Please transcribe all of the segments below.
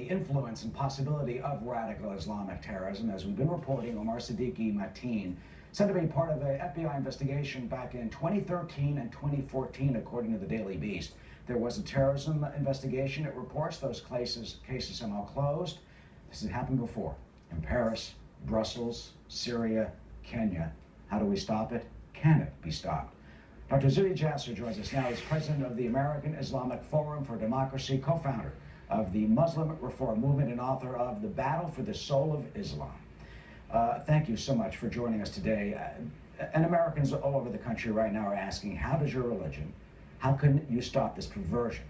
influence and possibility of radical Islamic terrorism. As we've been reporting, Omar Siddiqui Mateen said to be part of an FBI investigation back in 2013 and 2014, according to the Daily Beast. There was a terrorism investigation. It reports those cases somehow closed. This has happened before in Paris, Brussels, Syria, Kenya. How do we stop it? Can it be stopped? Dr. Zuddi joins us now. He's president of the American Islamic Forum for Democracy, co-founder of the Muslim Reform Movement, and author of The Battle for the Soul of Islam. Thank you so much for joining us today. And Americans all over the country right now are asking, how does your religion, how can you stop this perversion,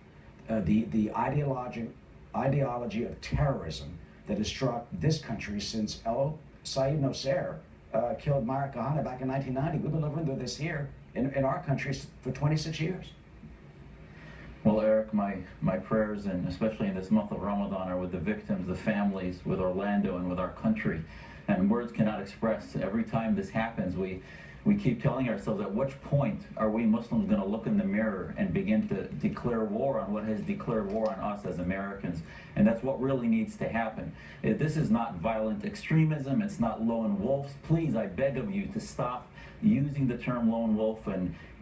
the ideology of terrorism that has struck this country since Saeed Nusayr killed Meir Kahane back in 1990. We've been living through this here in our country for 26 years. Well, Eric, my prayers, and especially in this month of Ramadan, are with the victims, the families, with Orlando, and with our country. And words cannot express. Every time this happens, we keep telling ourselves, at which point are we Muslims going to look in the mirror and begin to declare war on what has declared war on us as Americans? And that's what really needs to happen. This is not violent extremism. It's not lone wolves. Please, I beg of you to stop using the term lone wolf.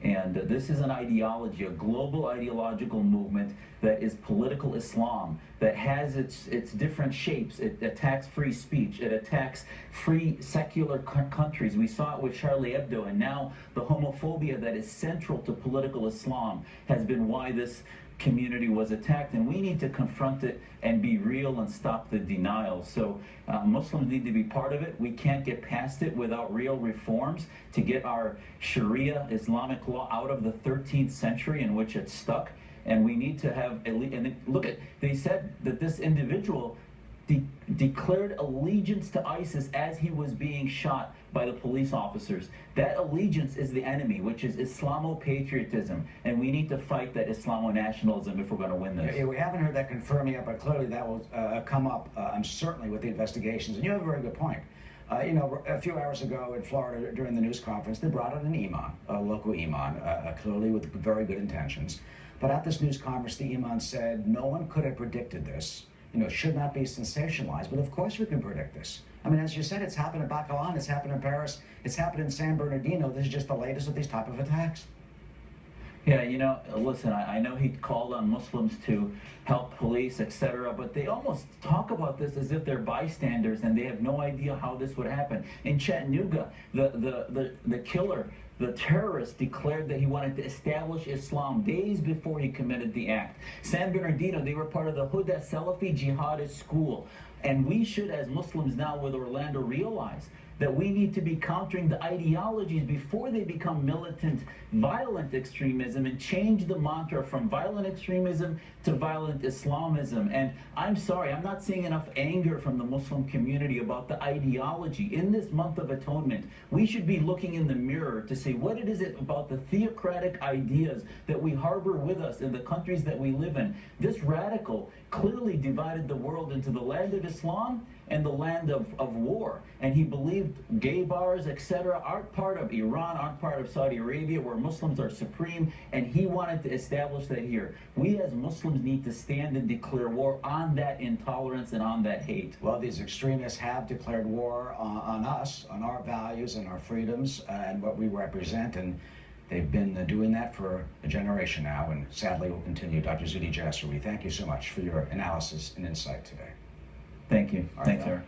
And this is an ideology, a global ideological movement that is political Islam, that has its different shapes. It attacks free speech. It attacks free secular countries. We saw it with Charlie Hebdo, and now the homophobia that is central to political Islam has been why this community was attacked, and we need to confront it and be real and stop the denial. So Muslims need to be part of it. We can't get past it without real reforms to get our Sharia Islamic law out of the 13th century in which it's stuck. And we need to have, and look at, they said that this individual declared allegiance to ISIS as he was being shot by the police officers. That allegiance is the enemy, which is Islamo-patriotism, and we need to fight that Islamo-nationalism if we're going to win this. Yeah, we haven't heard that confirmed yet, but clearly that will come up, I'm certainly, with the investigations. And you have a very good point. You know, a few hours ago in Florida during the news conference, they brought out an imam, a local imam, clearly with very good intentions. But at this news conference, the imam said no one could have predicted this. You know, it should not be sensationalized, but of course we can predict this. I mean, as you said, it's happened in Bacalan, it's happened in Paris, it's happened in San Bernardino. This is just the latest of these type of attacks. Yeah, you know, listen, I know he called on Muslims to help police, etc., but they almost talk about this as if they're bystanders and they have no idea how this would happen. In Chattanooga, the killer, the terrorist, declared that he wanted to establish Islam days before he committed the act. San Bernardino, they were part of the Huda Salafi jihadist school. And we should, as Muslims now with Orlando, realize that we need to be countering the ideologies before they become militant, violent extremism, and change the mantra from violent extremism to violent Islamism. And I'm sorry, I'm not seeing enough anger from the Muslim community about the ideology. In this month of atonement, we should be looking in the mirror to say what it is about the theocratic ideas that we harbor with us in the countries that we live in. This radical clearly divided the world into the land of Islam and the land of war. And he believed gay bars, etc., aren't part of Iran, aren't part of Saudi Arabia, where Muslims are supreme, and he wanted to establish that here. We as Muslims need to stand and declare war on that intolerance and on that hate. Well, these extremists have declared war on us, on our values and our freedoms and what we represent, and they've been doing that for a generation now, and sadly will continue. Dr. Zuddi, we thank you so much for your analysis and insight today. Thank you. Thanks, sir.